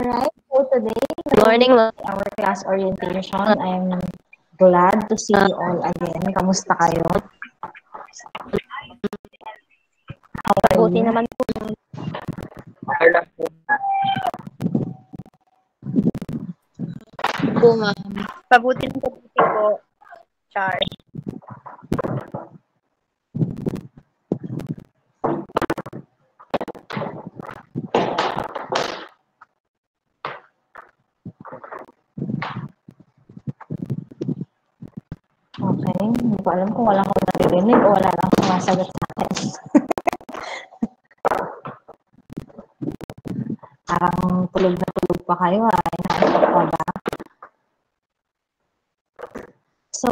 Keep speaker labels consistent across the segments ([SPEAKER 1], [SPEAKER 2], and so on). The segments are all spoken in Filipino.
[SPEAKER 1] Alright, so today,
[SPEAKER 2] Good morning, ma'am.
[SPEAKER 1] our class orientation. I'm glad to see you all again. Kamusta kayo? How are
[SPEAKER 2] Mabuti
[SPEAKER 1] you?
[SPEAKER 2] naman po. Po, ma'am.
[SPEAKER 3] Pabuti ng pabuti po, Char.
[SPEAKER 1] Okay, hindi ko alam kung wala akong naririnig o wala lang sumasagot sa akin. Parang tulog na tulog pa kayo ha. Inaantok pa ba? So,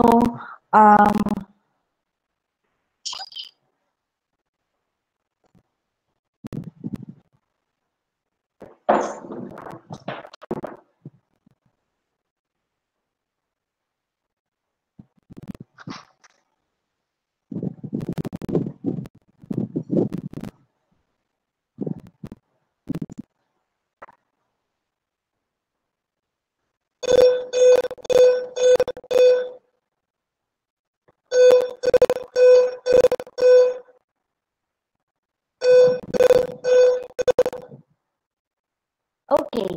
[SPEAKER 1] okay,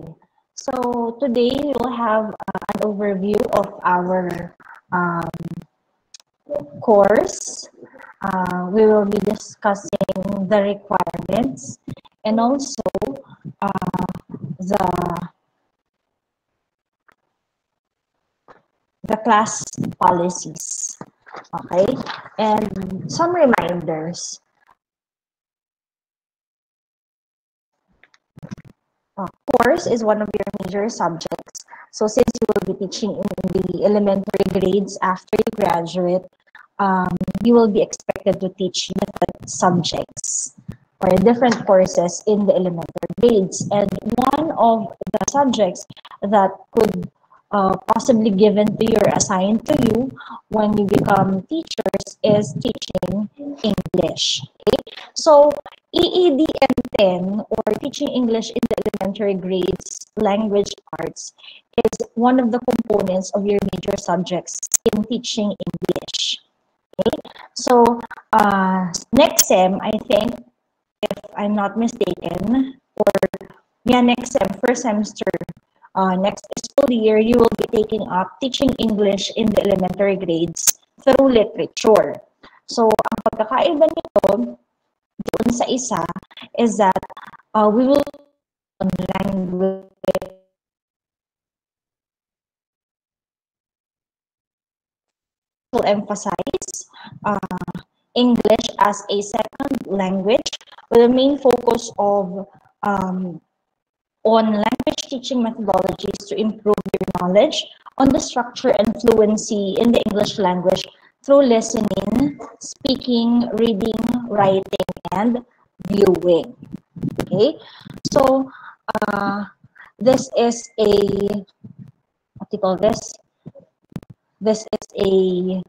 [SPEAKER 1] so today we'll have an overview of our course. We will be discussing the requirements and also the class policies. Okay, and some reminders. Course is one of your major subjects. So since you will be teaching in the elementary grades after you graduate, you will be expected to teach different subjects or different courses in the elementary grades. And one of the subjects that could possibly given to you or assigned to you when you become teachers is teaching English. Okay? So EEDM 10 or teaching English in the elementary grades language arts is one of the components of your major subjects in teaching English. Okay? So next sem, I think, if I'm not mistaken, or yeah, next sem, first semester, next school year, you will be taking up teaching English in the elementary grades through literature. So, ang pagkakaiba nito doon sa isa is that we will on language will emphasize English as a second language with the main focus of on language teaching methodologies to improve your knowledge on the structure and fluency in the English language through listening, speaking, reading, writing, and viewing. Okay, so this is a, what do you call this? This is a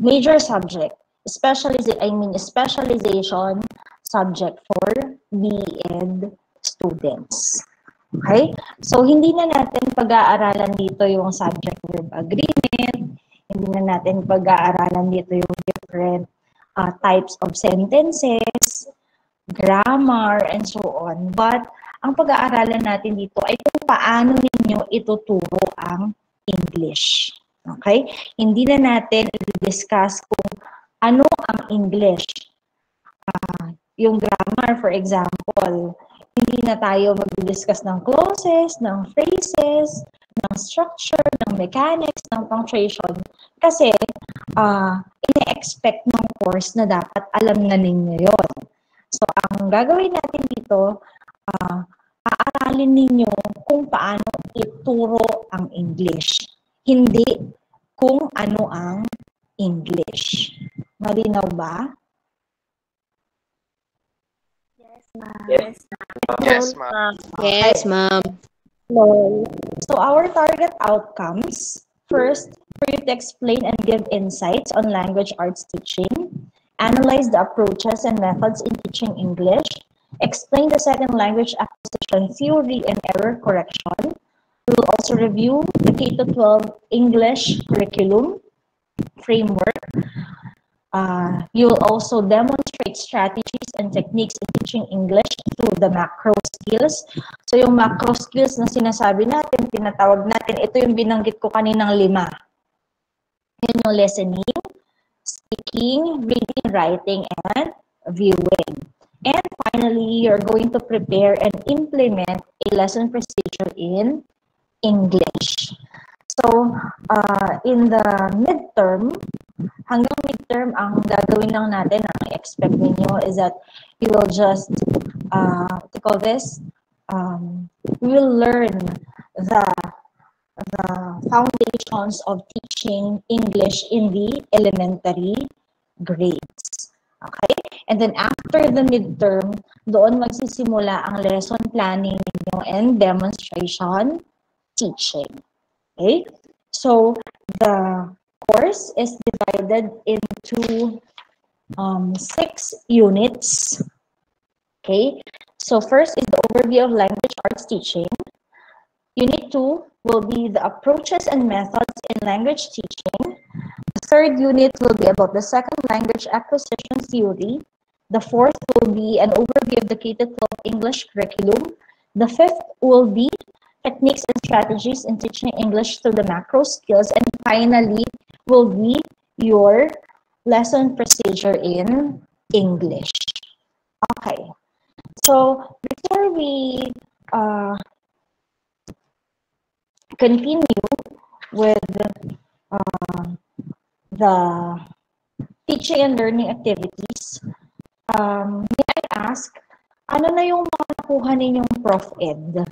[SPEAKER 1] major subject, specialization subject for B.Ed students. Okay? So, hindi na natin pag-aaralan dito yung subject-verb agreement, hindi na natin pag-aaralan dito yung different types of sentences, grammar, and so on. But, ang pag-aaralan natin dito ay kung paano ninyo ituturo ang English. Okay? Hindi na natin i-discuss kung ano ang English. Yung grammar, for example, hindi na tayo mag-discuss ng clauses, ng phrases, ng structure, ng mechanics, ng punctuation. Kasi, ina-expect ng course na dapat alam na ninyo yon. So, ang gagawin natin dito, aaralin ninyo kung paano ituro ang English. Hindi kung ano ang English. Malinaw ba?
[SPEAKER 3] Yes,
[SPEAKER 2] Yes, ma'am. Yes, ma'am.
[SPEAKER 1] So our target outcomes, first, for you to explain and give insights on language arts teaching, analyze the approaches and methods in teaching English, explain the second language acquisition theory and error correction. We will also review the K-12 English curriculum framework. You will also demonstrate strategies and techniques in teaching English through the macro skills. So yung macro skills na sinasabi natin, tinatawag natin, ito yung binanggit ko kaninang 5. Yan yung listening, speaking, reading, writing, and viewing. And finally, you're going to prepare and implement a lesson procedure in English. So, in the midterm, hanggang midterm, ang gagawin lang natin, ang expect ninyo is that you will just, what do you call this? We will learn the foundations of teaching English in the elementary grades. Okay? And then after the midterm, doon magsisimula ang lesson planning ninyo and demonstration teaching. Okay? So, the course is divided into 6 units. Okay? So, first is the overview of language arts teaching. Unit 2 will be the approaches and methods in language teaching. The third unit will be about the second language acquisition theory. The fourth will be an overview of the K-12 English curriculum. The fifth will be techniques and strategies in teaching English through the macro skills. And finally, will be your lesson procedure in English. Okay. So, before we continue with the teaching and learning activities, may I ask, ano na yung mga nakuha ninyong Prof Ed?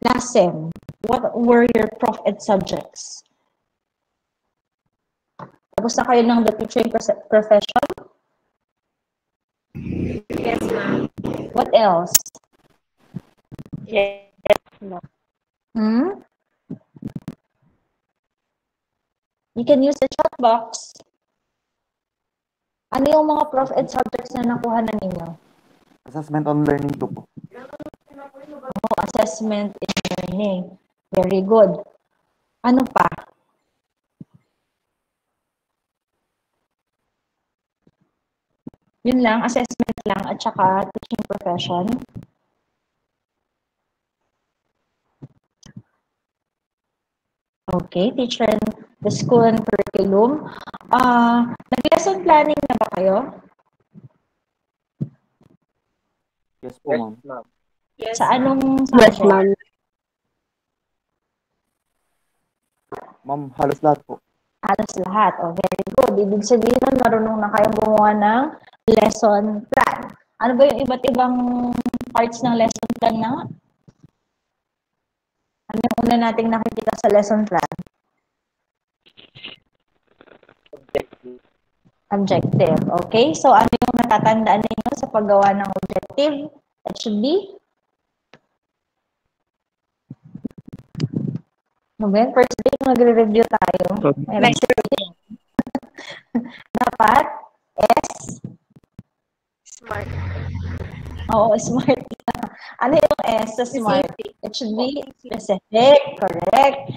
[SPEAKER 1] Last sem, what were your Prof Ed subjects? Tapos na kayo ng the teaching profession?
[SPEAKER 3] Yes, ma'am.
[SPEAKER 1] What else?
[SPEAKER 3] Yes, ma'am.
[SPEAKER 1] You can use the chat box. Ano yung mga Prof Ed subjects na nakuha na ninyo?
[SPEAKER 4] Assessment on learning 2 po.
[SPEAKER 1] Oh, assessment in learning. Very good. Ano pa? Yun lang, assessment lang at saka teaching profession. Okay, teacher and the school and curriculum. Nag-lesson planning na ba kayo?
[SPEAKER 4] Yes po, ma'am.
[SPEAKER 3] Yes,
[SPEAKER 1] Sa anong
[SPEAKER 2] Yes,
[SPEAKER 1] subject?
[SPEAKER 2] ma'am.
[SPEAKER 4] Ma'am, halos lahat po.
[SPEAKER 1] Halos lahat. Oh, very good. Ibig sabihin nun, marunong na kayong gumawa ng lesson plan. Ano ba yung iba't ibang parts ng lesson plan na? Ano yung una nating nakikita sa lesson plan? Objective. Okay? So, ano yung natatandaan ninyo sa paggawa ng objective? That should be? No ba yun? First day, magre-review tayo. May dapat S?
[SPEAKER 3] smart.
[SPEAKER 1] Oo, smart. Ano yung S sa smart? It should be specific, correct.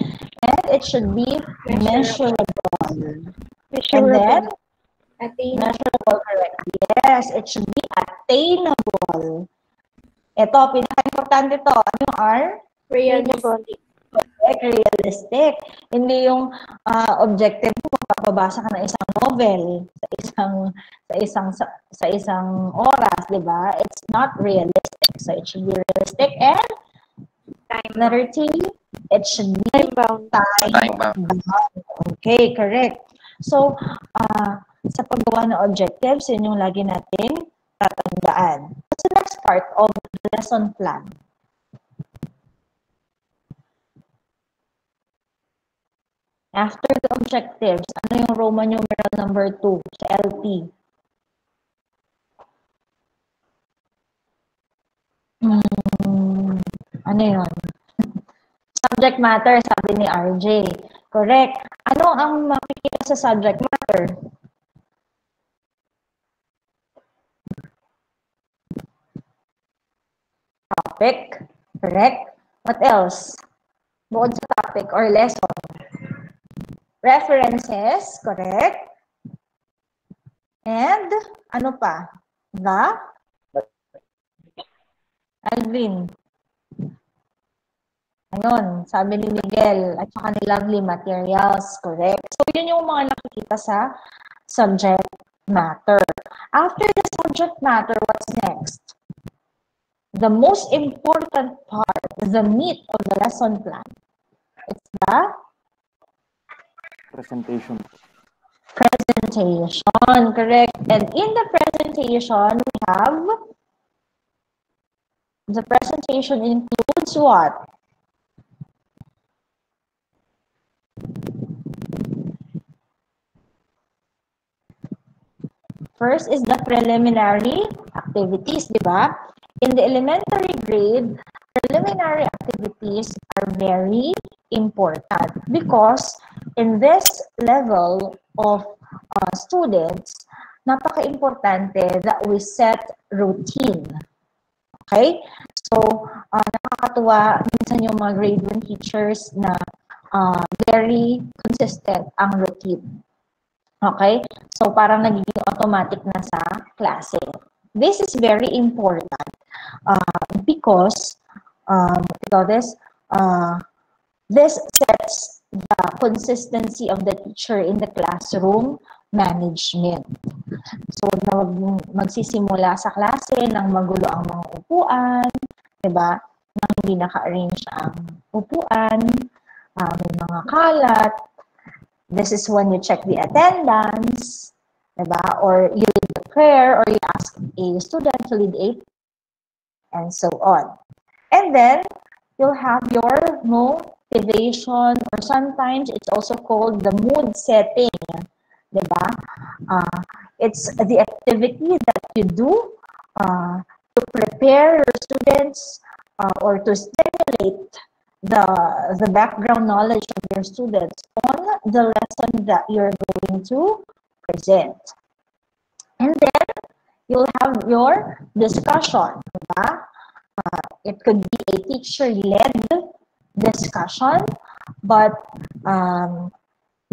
[SPEAKER 1] And it should be measurable. And then, measurable, correct. Yes, it should be attainable. Ito, pinaka-importante to. Ano yung R?
[SPEAKER 3] Realistic.
[SPEAKER 1] Correct, realistic. Hindi yung objective mo, magpapabasa ka ng isang novel sa isang oras, di ba? It's not realistic. So it should be realistic and letter T, it should be time bound. Okay, correct. So, sa paggawa ng objectives, yun yung lagi natin tatandaan. What's the next part of the lesson plan? After the objectives, ano yung Roman numeral number 2 sa LP? Ano yun? Subject matter, sabi ni RJ. Correct. Ano ang makikita sa subject matter? topic, correct? What else? Bukod sa topic or lesson. References, correct? And ano pa? Alvin. Ayun, sabi ni Miguel, at saka ni Lovely, materials, correct? So, yun yung mga nakikita sa subject matter. After the subject matter, what's next? The most important part, the meat of the lesson plan. It's the
[SPEAKER 4] Presentation.
[SPEAKER 1] Presentation, correct? And in the presentation, we have the presentation includes what? First is the preliminary activities, di ba? In the elementary grade, preliminary activities are very important because in this level of students, napaka-importante that we set routine. Okay? So, nakakatuwa minsan yung mga grade 1 teachers na very consistent ang routine. Okay? So, parang nagiging automatic na sa klase. This is very important because this sets the consistency of the teacher in the classroom management. So, magsisimula sa klase nang magulo ang mga upuan, diba? Nang hindi naka-arrange ang upuan, may mga kalat. This is when you check the attendance, diba? Or you lead the prayer, or you ask a student to lead a, and so on. And then, you'll have your motivation, or sometimes it's also called the mood setting, diba? It's the activity that you do to prepare your students or to stimulate the background knowledge of your students on the lesson that you're going to present. And then, you'll have your discussion. Diba? It could be a teacher-led discussion, but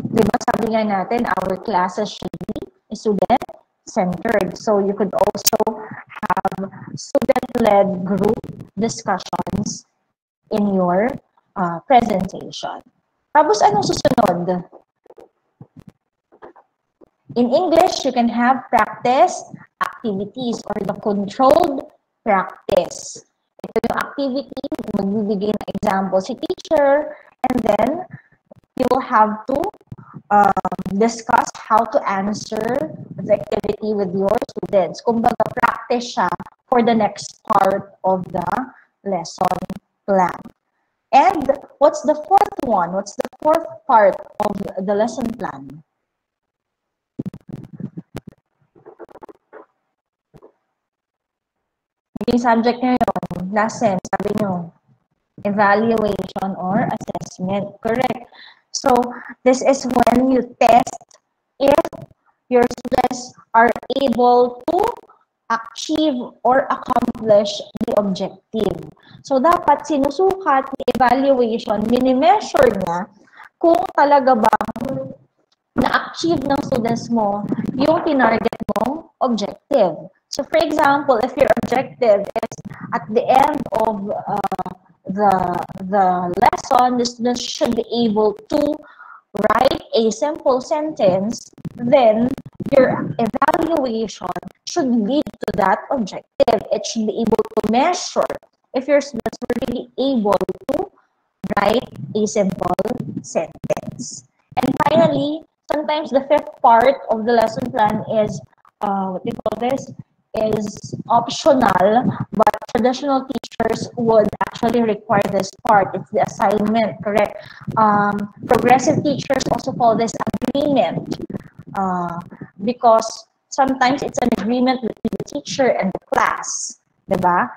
[SPEAKER 1] diba sabi nga natin, our classes should be student-centered. So, you could also have student-led group discussions in your presentation. Tapos, anong susunod? In English, you can have practice activities or the controlled practice. Ito yung activity, magbibigay ng example si teacher, and then you will have to discuss how to answer the activity with your students. Kumbaga, practice siya for the next part of the lesson plan. And what's the fourth one? What's the fourth part of the lesson plan? Yung subject nyo yun, last sem, sabi nyo, evaluation or assessment. Correct. So, this is when you test if your students are able to achieve or accomplish the objective. So, dapat sinusukat ni evaluation, mini-measure niya kung talaga bang na-achieve ng students mo yung tinarget mong objective. So, for example, if your objective is at the end of the lesson, the students should be able to write a simple sentence, then your evaluation should lead to that objective. It should be able to measure if your students were really able to write a simple sentence. And finally, sometimes the fifth part of the lesson plan is, what do you call this? Is optional, but traditional teachers would actually require this part. It's the assignment, correct? Progressive teachers also call this agreement because sometimes it's an agreement between the teacher and the class, diba?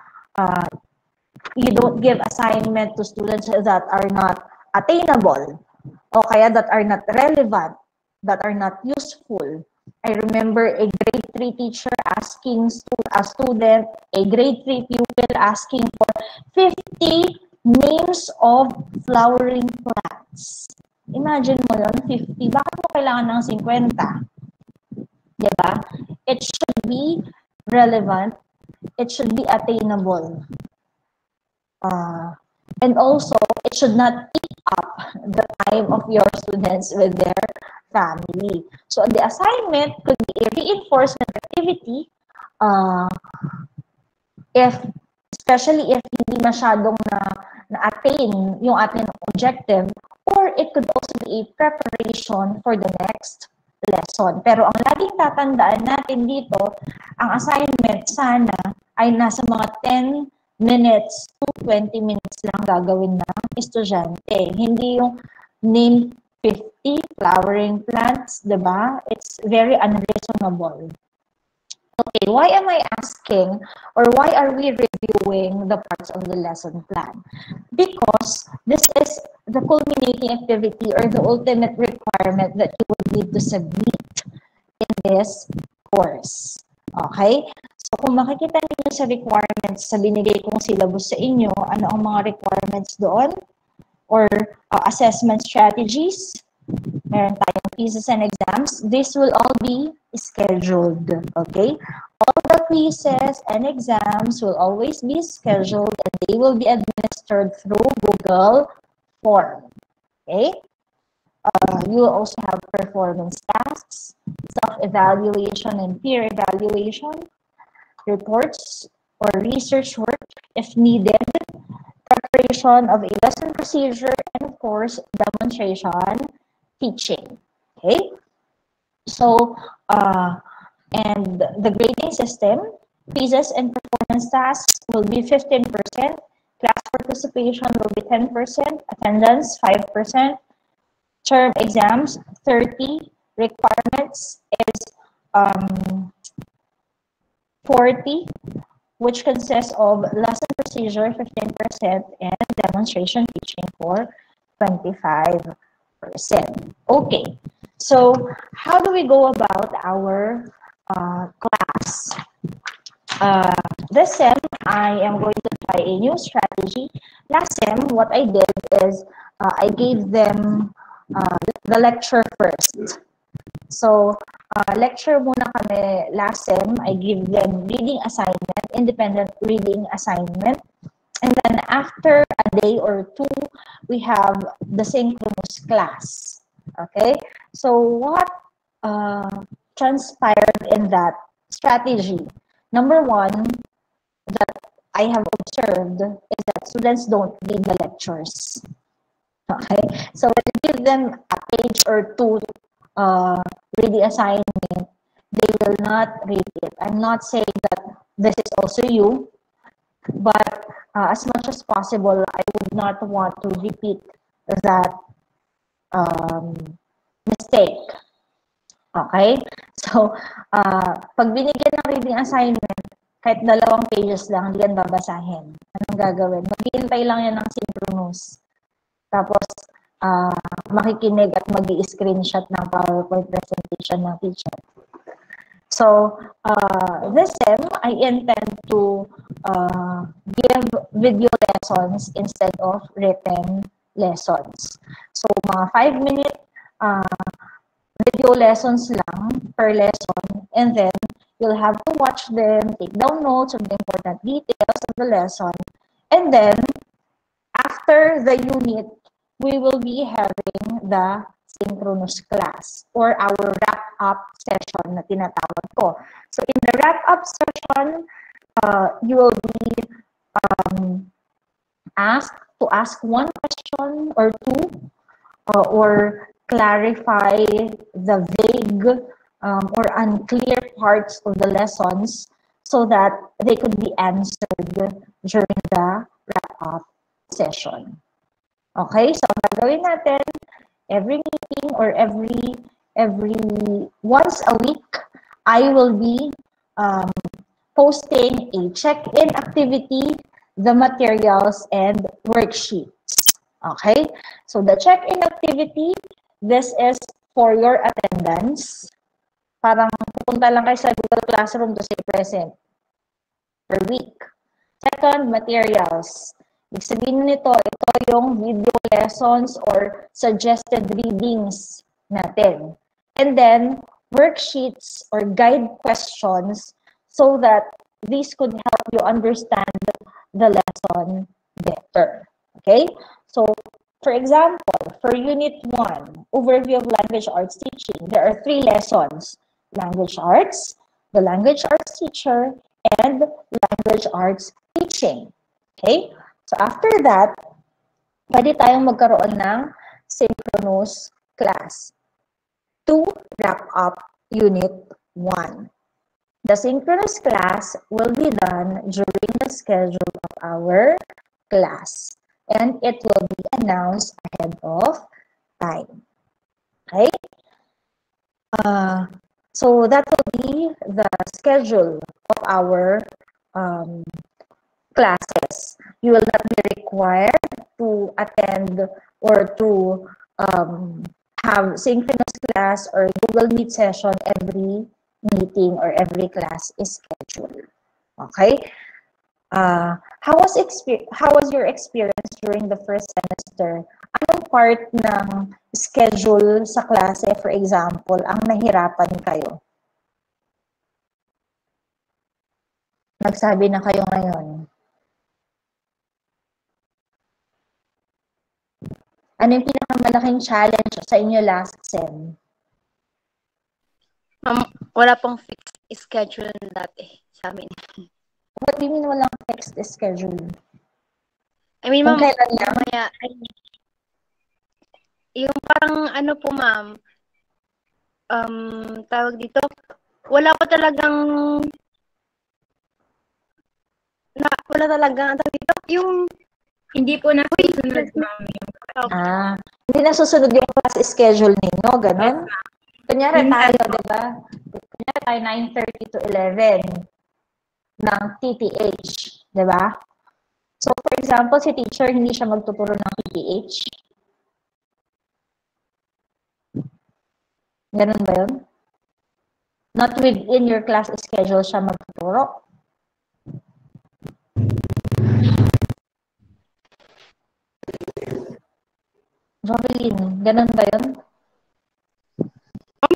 [SPEAKER 1] You don't give assignment to students that are not attainable o kaya that are not relevant, that are not useful. I remember a grade 3 teacher asking a student, a grade 3 pupil asking for 50 names of flowering plants. Imagine mo yun, 50. Bakit mo kailangan ng 50? Diba? It should be relevant. It should be attainable. And also, it should not eat up the time of your students with their family. So, the assignment could be a reinforcement activity especially if hindi masyadong na-attain yung ating objective, or it could also be a preparation for the next lesson. Pero ang laging tatandaan natin dito, ang assignment sana ay nasa mga 10 minutes to 20 minutes lang gagawin ng estudyante. Hindi yung name 50 flowering plants, diba? It's very unreasonable. Okay, why am I asking, or why are we reviewing the parts of the lesson plan? Because this is the culminating activity or the ultimate requirement that you would need to submit in this course. Okay? So, kung makikita niyo sa requirements sa binigay kong syllabus sa inyo, ano ang mga requirements doon? Or assessment strategies? Meron tayong quizzes and exams. This will all be scheduled. Okay? All the quizzes and exams will always be scheduled and they will be administered through Google Form. Okay? You will also have performance tasks, self-evaluation and peer evaluation, reports or research work if needed, preparation of a lesson procedure, and of course, demonstration teaching. Okay? So, and the grading system, quizzes and performance tasks will be 15%, class participation will be 10%, attendance 5%, term exams 30%, requirements is 40%, which consists of lesson procedure 15% and demonstration teaching for 25%. Okay, so how do we go about our class? This sem, I am going to try a new strategy. Last sem, what I did is I gave them the lecture first. So, lecture muna kami last sem. I give them reading assignment, independent reading assignment. And then after a day or two, we have the synchronous class. Okay? So, what transpired in that strategy? Number one, that I have observed is that students don't read the lectures. Okay? So, when you give them a page or two reading assignment, they will not read it. I'm not saying that this is also you, but as much as possible, I would not want to repeat that mistake. Okay? So, pag binigyan ng reading assignment, kahit 2 pages lang, hindi yan babasahin. Anong gagawin? Maghihintay lang yan ng synchronous. Tapos, makikinig at mag-i-screenshot ng PowerPoint presentation ng teacher. So, this sem, I intend to give video lessons instead of written lessons. So, mga 5-minute video lessons lang per lesson, and then you'll have to watch them, take down notes of the important details of the lesson, and then after the unit, we will be having the synchronous class or our wrap-up session na tinatawag ko. So in the wrap-up session, you will be asked to ask one question or two or clarify the vague or unclear parts of the lessons so that they could be answered during the wrap-up session. Okay, so ang gagawin natin, every meeting or every once a week, I will be posting a check-in activity, the materials, and worksheets. Okay, so the check-in activity, this is for your attendance. Parang pupunta lang kayo sa Google Classroom to say present per week. Second Second, materials. Ibig sabihin nito, ito yung video lessons or suggested readings natin. And then, worksheets or guide questions so that these could help you understand the lesson better. Okay? So, for example, for Unit 1, Overview of Language Arts Teaching, there are 3 lessons. Language Arts, the Language Arts Teacher, and Language Arts Teaching. Okay? So, after that, pwede tayong magkaroon ng synchronous class to wrap up Unit 1. The synchronous class will be done during the schedule of our class. And it will be announced ahead of time. Okay? So that will be the schedule of our classes. You will not be required to attend or to have synchronous class or Google Meet session every meeting or every class is scheduled. Okay? How was your experience during the first semester? Anong part ng schedule sa klase, for example, ang nahirapan kayo? Nagsabi na kayo ngayon. Ano yung pinakamalaking challenge sa inyo last sem?
[SPEAKER 2] Wala pong fixed schedule dati sa amin.
[SPEAKER 1] What do you mean walang fixed schedule?
[SPEAKER 2] I mean, ma'am,
[SPEAKER 1] kailan lang?
[SPEAKER 2] Yung parang ano po, ma'am, tawag dito, wala talagang, tawag dito, yung
[SPEAKER 3] Hindi po nasusunod, ma'am.
[SPEAKER 1] Hindi nasusunod yung class schedule ninyo, ganun? Kunyari tayo, di ba? Kunyari tayo 9:30 to 11 ng TTH, di ba? So, for example, si teacher hindi siya magtuturo ng TTH. Ganun ba yun? Not within your class schedule siya magtuturo. Jovelyn, ganun ba yun?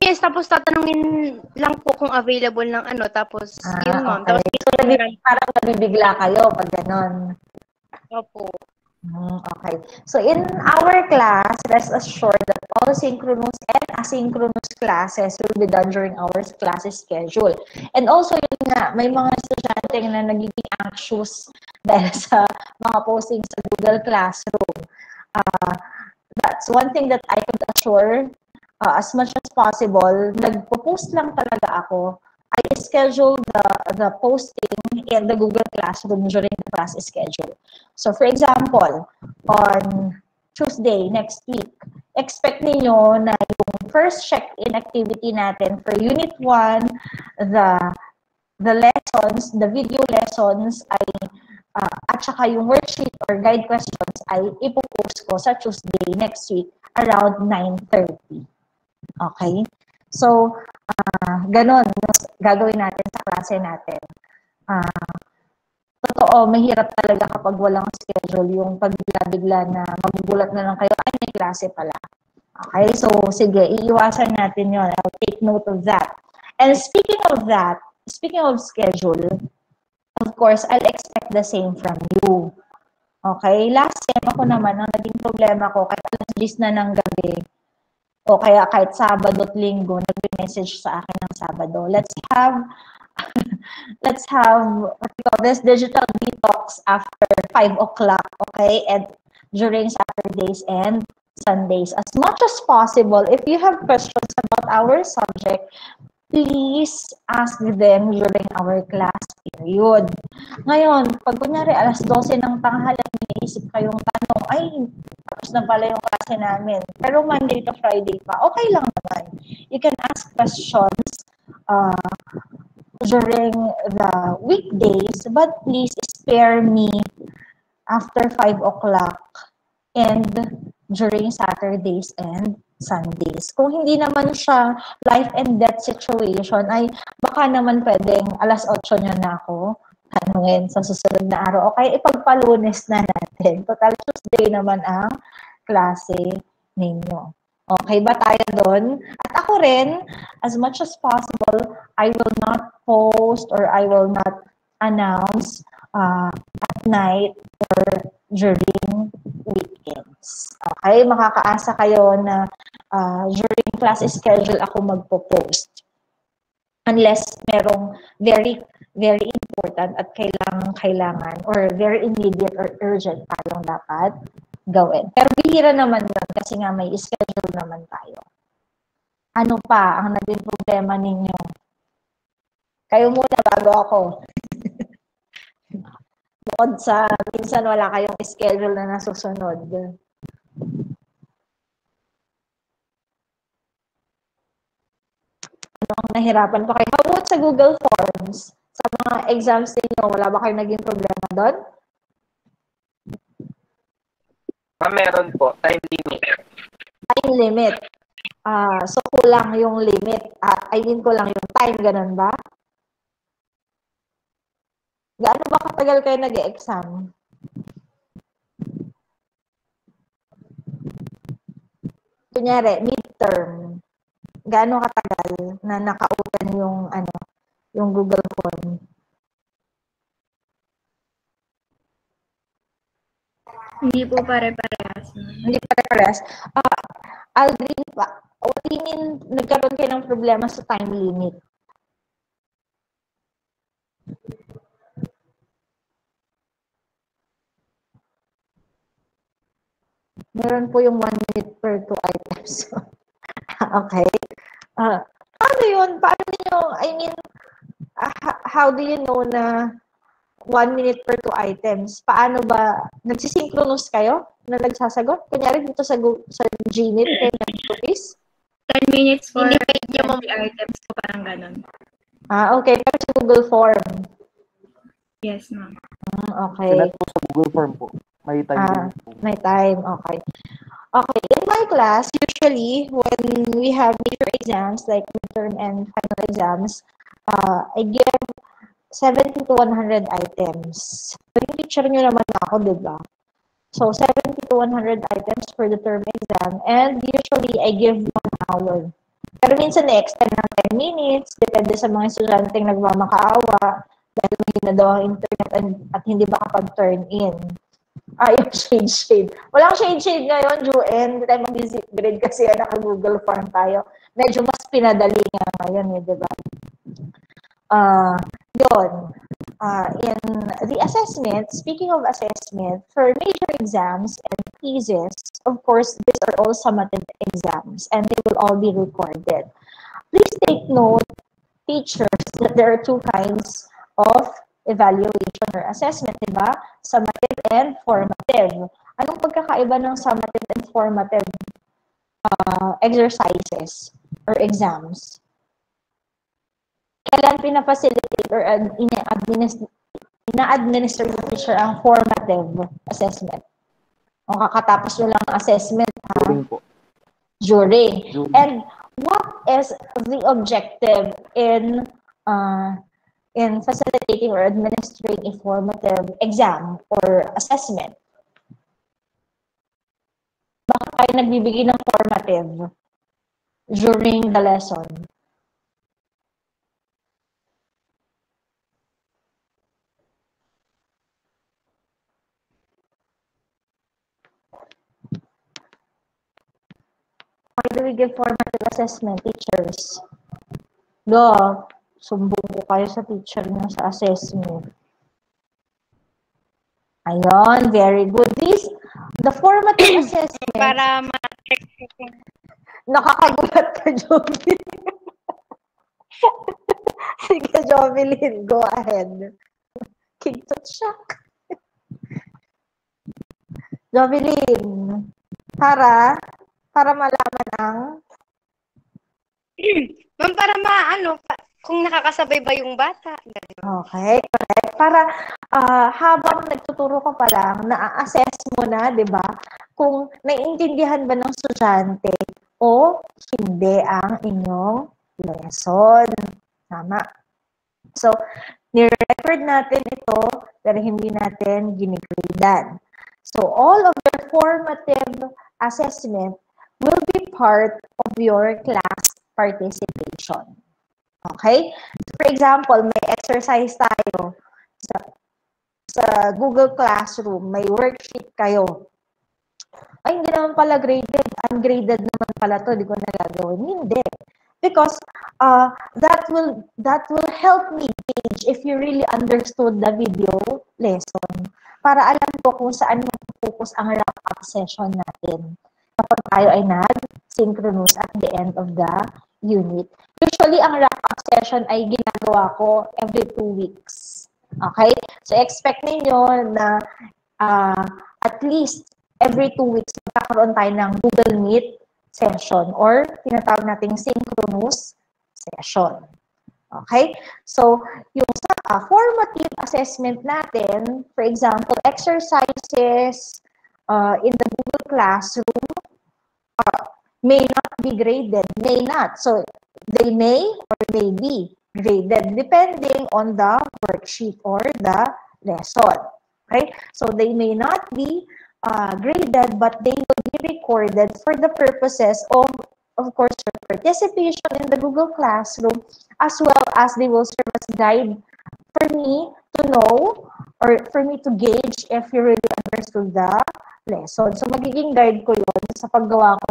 [SPEAKER 2] yes, tapos tatanungin lang po kung available ng ano, tapos yun, ma'am.
[SPEAKER 1] Okay.
[SPEAKER 2] Tapos,
[SPEAKER 1] parang nabibigla kayo pag ganun.
[SPEAKER 2] Opo.
[SPEAKER 1] Okay. So, in our class, rest assured that all synchronous and asynchronous classes will be done during our class schedule. And also, yun nga, may mga estudyante na nagiging anxious dahil sa mga postings sa Google Classroom. That's one thing that I could assure as much as possible. Nagpo-post lang talaga ako. I schedule the posting in the Google Classroom during the class schedule. So, for example, on Tuesday, next week, expect niyo na yung first check-in activity natin for Unit 1, the lessons, the video lessons ay at saka yung worksheet or guide questions ay ipopost ko sa Tuesday next week around 9:30. Okay? So, ganon gagawin natin sa klase natin. Totoo, mahirap talaga kapag walang schedule, yung pagbigla-bigla na magugulat na lang kayo, ay may klase pala. Okay? So, sige, iiwasan natin yun. I'll take note of that. And speaking of that, speaking of schedule, of course, I'll expect the same from you. Okay? Last time ako naman, ang naging problema ko, kahit alas 10 na ng gabi, o kaya kahit Sabado at Linggo, nag-message sa akin ng Sabado. Let's have what we call this digital detox after 5 o'clock, okay? And during Saturdays and Sundays. As much as possible, if you have questions about our subject, please ask them during our class period. Ngayon, pag kunyari alas 12 ng tanghali, may isip kayong tanong, ay, tapos na pala yung klase namin. Pero Monday to Friday pa, okay lang naman. You can ask questions during the weekdays, but please spare me after 5 o'clock and during Saturdays and Sundays. Kung hindi naman siya life and death situation, ay baka naman pwedeng alas 8 nyo na ako tanungin sa susunod na araw. O kaya ipagpalunes na natin. Total Tuesday naman ang klase ninyo. Okay ba tayo doon? At ako rin, as much as possible, I will not post or I will not announce at night or during weekends. Okay? Makakaasa kayo na during class schedule ako magpo-post. Unless merong very, very important at kailangan or very immediate or urgent tayong dapat gawin. Pero bihira naman yun kasi nga may schedule naman tayo. Ano pa ang naging problema ninyo? Kayo muna bago ako. Bukod sa minsan wala kayong schedule na nasusunod. Ano ang nahirapan pa kayo? How about sa Google Forms? Sa mga exams ninyo, wala ba kayong naging problema doon?
[SPEAKER 5] Meron po, time limit.
[SPEAKER 1] Time limit. So, kulang yung limit. I mean, kulang yung time, ganun ba? Gaano ba katagal kayo nag-e-exam? Kunyari, midterm. Gaano katagal na naka-open yung Google Form?
[SPEAKER 3] Hindi po pare-parehas.
[SPEAKER 1] Hindi pare-parehas. Aldrin pa. What do you mean, nagkaroon kayo ng problema sa time limit? Meron po yung 1 minute per 2 items. Okay. Paano yun? Paano nyo, how do you know na 1 minute per 2 items? Paano ba, nagsisynchronous kayo na nagsasagot? Kunyari dito sa Gmeet, kayo nag-quiz?
[SPEAKER 3] 10 minutes for
[SPEAKER 2] Hindi
[SPEAKER 3] 20 items po, parang ganun.
[SPEAKER 1] Okay. Pero sa Google Form?
[SPEAKER 3] Yes, ma'am.
[SPEAKER 1] Okay.
[SPEAKER 4] Sinet po sa Google Form po. May time limit po.
[SPEAKER 1] May time. Okay. Okay. In my class, usually, when we have major exams, like midterm and final exams, I give 70 to 100 items. So, yung teacher nyo naman ako, di ba? So, 70 to 100 items for the term exam. And usually, I give 1 hour. Pero minsan, na-extend ng 10 minutes. Depende sa mga estudyanteng nagmamakaawa. Dahil may na daw ang internet at hindi makapag-turn in. Yung shade. Walang shade ngayon, Juen. Hindi tayo mag-visit grade kasi naka-Google Form tayo. Medyo mas pinadali nga ngayon, di ba? Yun. In the assessment, speaking of assessment, for major exams and quizzes, of course, these are all summative exams and they will all be recorded. Please take note, teachers, that there are 2 kinds of evaluation or assessment, di ba? Summative and formative. Anong pagkakaiba ng summative and formative exercises or exams? Kailan pinafacilitate or ina-administer ng teacher ang formative assessment? O kakatapos nyo lang ang assessment, ha?
[SPEAKER 4] During po.
[SPEAKER 1] During. And what is the objective in facilitating or administering a formative exam or assessment? Bakit tayo nagbibigay ng formative during the lesson? Why do we give formative assessment, teachers? Sumbong ko kayo sa teacher niyo sa assessment. Ayun, very good. The formative assessment.
[SPEAKER 2] Para ma-check ko.
[SPEAKER 1] Nakakagulat ka, Jovelyn. Sige, Jovelyn, go ahead. Kigtot shock. Jovelyn, para malaman ang...
[SPEAKER 2] Ma'am, para kung nakakasabay ba yung bata.
[SPEAKER 1] Okay, correct. Para habang nagtuturo ka pa lang, na-assess mo na, di ba, kung naiintindihan ba ng estudyante o hindi ang inyong lesson. Tama. So, Ni-record natin ito, pero hindi natin ginigradean. So, all of your formative assessment will be part of your class participation. Okay? For example, may exercise tayo sa Google Classroom, may worksheet kayo. Ay, hindi naman pala graded. Ungraded naman pala to, di ko na gagawin. Hindi. Because that will help me gauge if you really understood the video lesson. Para alam ko kung saan mag-focus ang wrap-up session natin. Kapag tayo ay nag-synchronous at the end of the unit. Usually, ang wrap-up session ay ginagawa ko every 2 weeks. Okay? So, expect ninyo na at least every 2 weeks magkakaroon tayo ng Google Meet session or tinatawag nating synchronous session. Okay? So, yung sa formative assessment natin, for example, exercises in the Google Classroom may not be graded, may not. So, they may or may be graded depending on the worksheet or the lesson. Okay? So, they may not be graded, but they will be recorded for the purposes of course, your participation in the Google Classroom, as well as they will serve as guide for me to know or for me to gauge if you really understood the lesson. So, magiging guide ko yun sa paggawa ko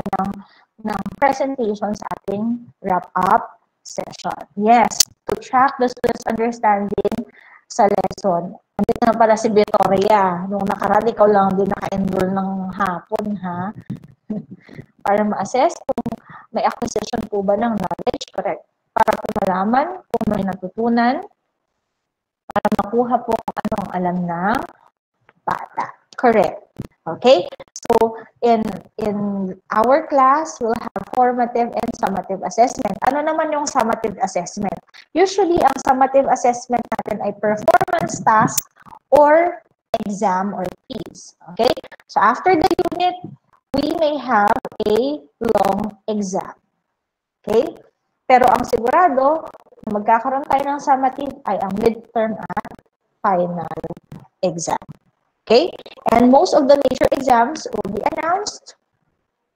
[SPEAKER 1] ng presentation sa ating wrap-up session. Yes, to track the student's understanding sa lesson. Andito na pala si Victoria. Nung nakaraan, ikaw lang din naka-enroll ng hapon, ha? Para ma-assess kung may acquisition po ba ng knowledge, correct? Para po malaman kung may natutunan, para makuha po kung anong alam ng bata. Correct. Okay? So, in our class, we'll have formative and summative assessment. Ano naman yung summative assessment? Usually, ang summative assessment natin ay performance task or exam or quiz. Okay? So, after the unit, we may have a long exam. Okay? Pero ang sigurado, magkakaroon tayo ng summative ay ang midterm at final exam. Okay? And most of the major exams will be announced,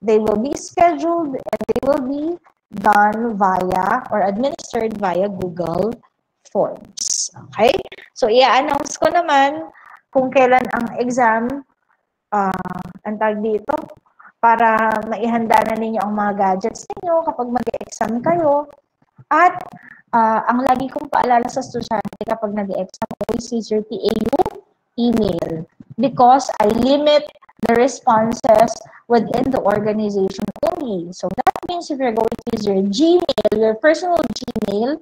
[SPEAKER 1] they will be scheduled, and they will be done via or administered via Google Forms. Okay? So, i-announce ko naman kung kailan ang exam, ang tag dito, para maihanda na ninyo ang mga gadgets ninyo kapag mag-exam kayo. At ang lagi kong paalala sa estudyante kapag nag-exam, always use your TAU email because I limit the responses within the organization only. So that means if you're going to use your Gmail, your personal Gmail,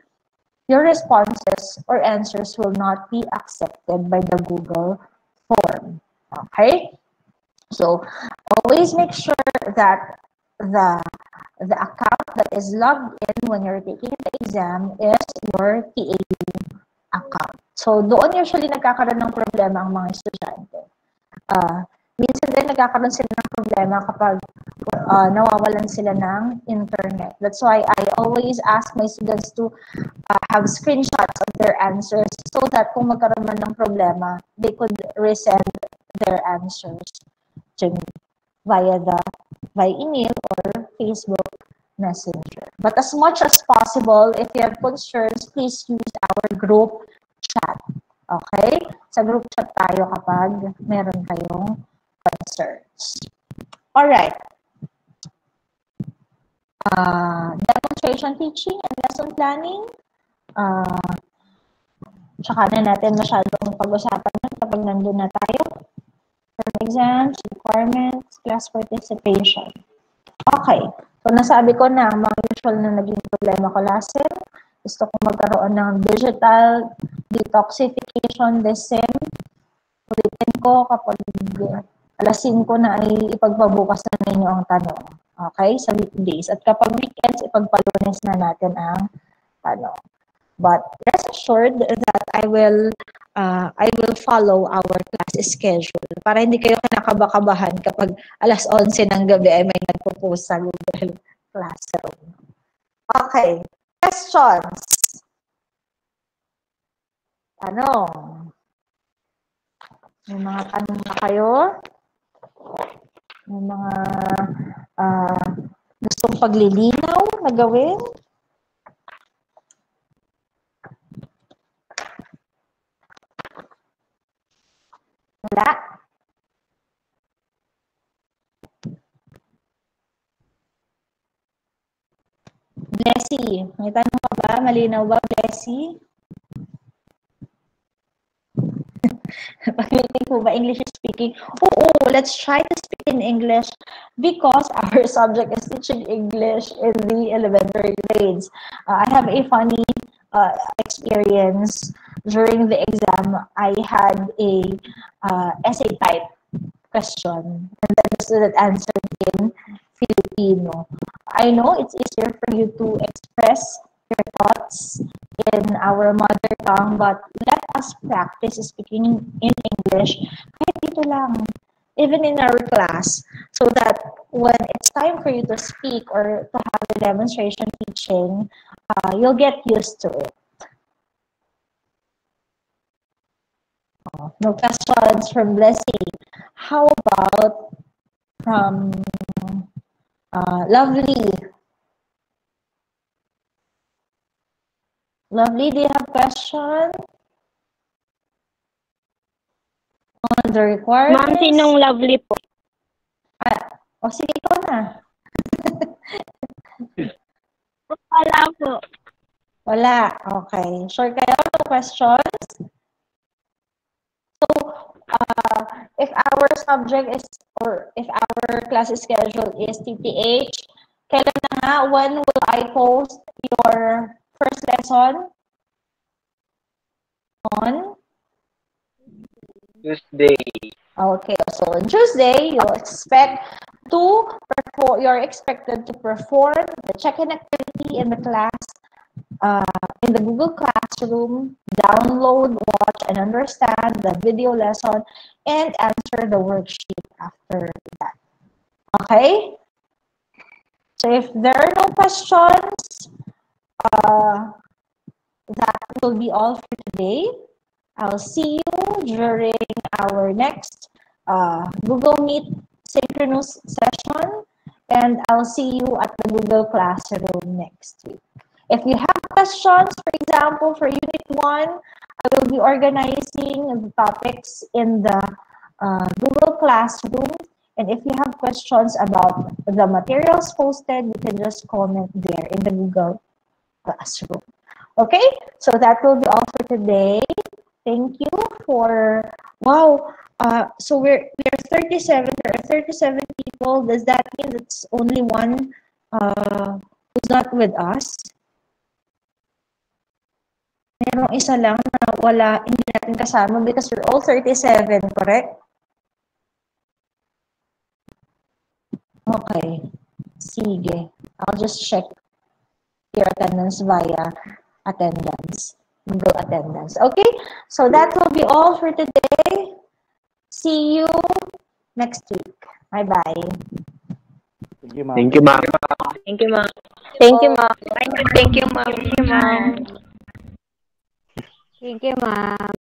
[SPEAKER 1] your responses or answers will not be accepted by the Google form. Okay? So, always make sure that the account that is logged in when you're taking the exam is your TAU account. So, doon usually nagkakaroon ng problema ang mga estudyante. Minsan din nagkakaroon sila ng problema kapag nawawalan sila ng internet. That's why I always ask my students to have screenshots of their answers so that kung magkaroon man ng problema, they could resend their answers to me via email or Facebook Messenger. But as much as possible, if you have concerns, please use our group chat. Okay? Sa group chat tayo kapag meron kayong concerns. Alright. Demonstration teaching and lesson planning. Tsaka na natin masyadong pag-usapan yun kapag nandun na tayo. Exams, requirements, class participation. Okay. So, nasabi ko na ang mga usual na naging problema ko last year. Gusto ko magkaroon ng digital detoxification lesson. Ulitin ko kapag alas 5 na ay ipagpabukas na ninyo ang tanong. Okay? Sa weekdays. At kapag weekends, ipagpalunes na natin ang tanong. But rest assured that I will follow our class schedule para hindi kayo kinakabakabahan kapag alas 11 ng gabi ay may nagpo-post sa Google Classroom. Okay. Questions? Ano? May mga tanong na kayo? May mga gustong paglilinaw na gawin? Wala? Blessy, may tanong ka ba? Malinaw ba, Blessy? Pag-meeting po ba English speaking? Oo, let's try to speak in English because our subject is teaching English in the elementary grades. I have a funny experience. During the exam, I had a essay type question, and then the student answered in Filipino. I know it's easier for you to express your thoughts in our mother tongue, but let us practice speaking in English kahit dito lang, even in our class, so that when it's time for you to speak or to have a demonstration teaching, you'll get used to it. No questions from Blessy. How about from Lovely? Lovely, do you have question on the requirements?
[SPEAKER 2] Ma'am, sinong Lovely po?
[SPEAKER 1] Sige, ikaw na.
[SPEAKER 2] Wala po.
[SPEAKER 1] Wala. Okay. Sure kayo? No questions? So, if our subject is, or if our class schedule is TTH, kailan na nga, when will I post your first lesson? On?
[SPEAKER 5] Tuesday.
[SPEAKER 1] Okay, so on Tuesday, you're expected to perform the check-in activity in the class, in the Google Classroom, download, watch, and understand the video lesson, and answer the worksheet after that. Okay? So if there are no questions, that will be all for today. I'll see you during our next Google Meet synchronous session, and I'll see you at the Google Classroom next week. If you have questions, for example, for Unit 1, I will be organizing the topics in the Google Classroom. And if you have questions about the materials posted, you can just comment there in the Google Classroom. Okay, so that will be all for today. Thank you for, wow, so we're 37, there are 37 people. Does that mean it's only one who's not with us? Merong isa lang na wala, hindi natin kasama because we're all 37, correct? Okay, sige. I'll just check your attendance via attendance, Google Attendance. Okay, so that will be all for today. See you next week. Bye-bye.
[SPEAKER 4] Thank you, ma'am.
[SPEAKER 5] Thank you, ma'am.
[SPEAKER 2] Thank you, ma'am. Thank you, ma'am. Thank you, ma'am.
[SPEAKER 3] Thank you, ma'am.
[SPEAKER 6] Thank you, ma'am.